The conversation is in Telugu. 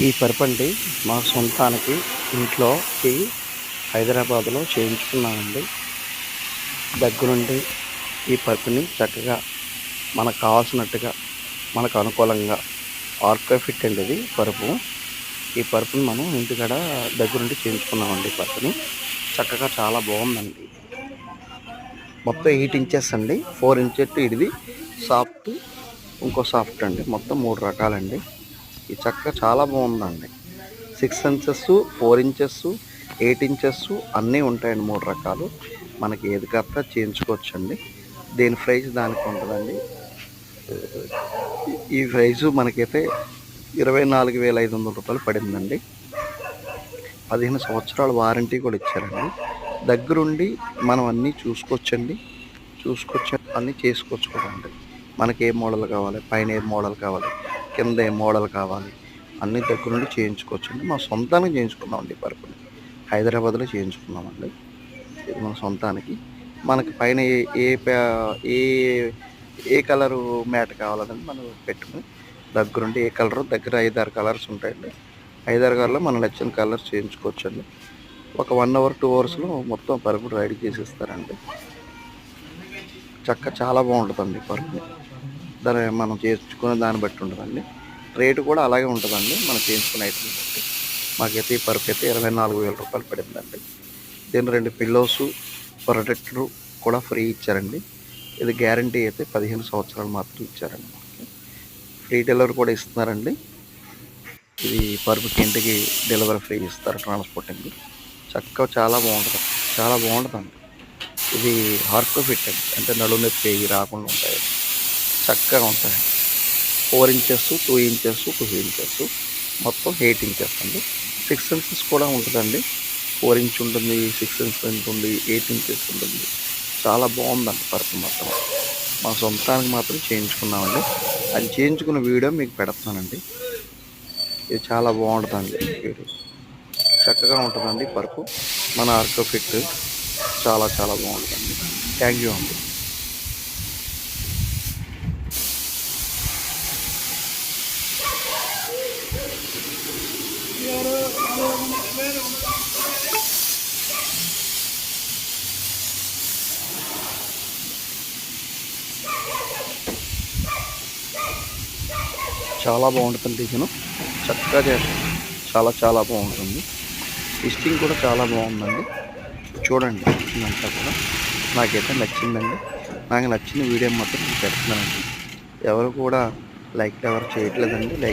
ఈ పరుపండి మా సొంతానికి ఇంట్లోకి హైదరాబాదులో చేయించుకున్నామండి. దగ్గరుండి ఈ పరుపుని చక్కగా మనకు కావాల్సినట్టుగా మనకు అనుకూలంగా ఆర్కో ఫిట్ అండి ఇది పరుపు. ఈ పరుపుని మనం ఇంటికాడ దగ్గరుండి చేయించుకున్నామండి. ఈ పరుపుని చక్కగా చాలా బాగుందండి. మొత్తం 8 ఇంచెస్ అండి. 4 ఇంచెస్ ఇది సాఫ్ట్, ఇంకో సాఫ్ట్ అండి. మొత్తం 3 రకాలండి. ఈ చక్కగా చాలా బాగుందండి. 6 ఇంచెస్, 4 ఇంచెస్, 8 ఇంచెస్ అన్నీ ఉంటాయండి. 3 రకాలు మనకి ఏది కాస్త చేయించుకోవచ్చండి. దీని ప్రైస్ దానికి ఉంటుందండి. ఈ ప్రైజు మనకైతే 24,500 పడిందండి. 15 సంవత్సరాల వారంటీ కూడా ఇచ్చారండి. దగ్గరుండి మనం అన్నీ చూసుకోవచ్చండి. అన్నీ చేసుకోవచ్చు కూడా అండి. మనకి ఏ మోడల్ కావాలి, పైన ఏ మోడల్ కావాలి, కింద ఏ మోడల్ కావాలి, అన్ని దగ్గరుండి చేయించుకోవచ్చండి. మా సొంతానికి చేయించుకున్నామండి. పరుపుని హైదరాబాద్లో చేయించుకున్నామండి. ఇది మన సొంతానికి. మనకి పైన ఏ ఏ కలరు మ్యాట్ కావాలని మనం పెట్టుకుని దగ్గరుండి ఏ కలరు దగ్గర 5-6 కలర్స్ ఉంటాయండి. 5-6 కలర్లో మనం నచ్చిన కలర్స్ చేయించుకోవచ్చండి. ఒక 1 అవర్ 2 అవర్స్లో మొత్తం పరుపు రెడీ చేసిస్తారండి. చాలా బాగుంటుందండి పరుపుని. మనం చేయించుకునే దాన్ని బట్టి ఉంటుందండి. రేటు కూడా అలాగే ఉంటుందండి మనం చేయించుకునే ఐటమ్ బట్టి. మాకైతే ఈ పరుపు అయితే 24,000 పడిందండి. దీని 2 పిల్లోసు, ప్రొటెక్టరు కూడా ఫ్రీ ఇచ్చారండి. ఇది గ్యారంటీ అయితే 15 సంవత్సరాలు మాత్రం ఇచ్చారండి. ఫ్రీ డెలివరీ కూడా ఇస్తున్నారండి. ఇది పరుపుకి ఇంటికి డెలివరీ ఫ్రీ ఇస్తారు, ట్రాన్స్పోర్టింగ్. చక్కగా చాలా బాగుంటుందండి. ఇది ఆర్కో ఫిట్ అండి. అంటే నడుము నొప్పి రాకుండా ఉంటాయి, చక్కగా ఉంటాయి. 4 ఇంచెస్, 2 ఇంచెస్, 2 ఇంచెస్, మొత్తం 8 ఇంచెస్ అండి. 6 ఇంచెస్ కూడా ఉంటుందండి. 4 ఇంచ్ ఉంటుంది, 6 ఇంచెస్ ఉంటుంది, 8 ఇంచెస్ ఉంటుంది. చాలా బాగుందండి పరుపు మొత్తం. మా సొంతానికి మాత్రం చేయించుకున్నామండి. అది చేయించుకున్న వీడియో మీకు పెడతానండి. ఇది చాలా బాగుంటుందండి. వీడియో చక్కగా ఉంటుందండి పరుపు. మన ఆర్కో ఫిట్ చాలా బాగుంటుందండి. థ్యాంక్ యూ అండి. చాలా బాగుంటుంది. డిజైన్ చక్కగా చేస్తారు. చాలా బాగుంటుంది. స్టిచ్చింగ్ కూడా చాలా బాగుందండి. చూడండి ఇదంతా కూడా నాకైతే నచ్చిందండి. నాకు నచ్చిన వీడియో మాత్రం పెడుతున్నానండి. ఎవరు కూడా లైక్ ఎవరు చేయట్లేదండి. లైక్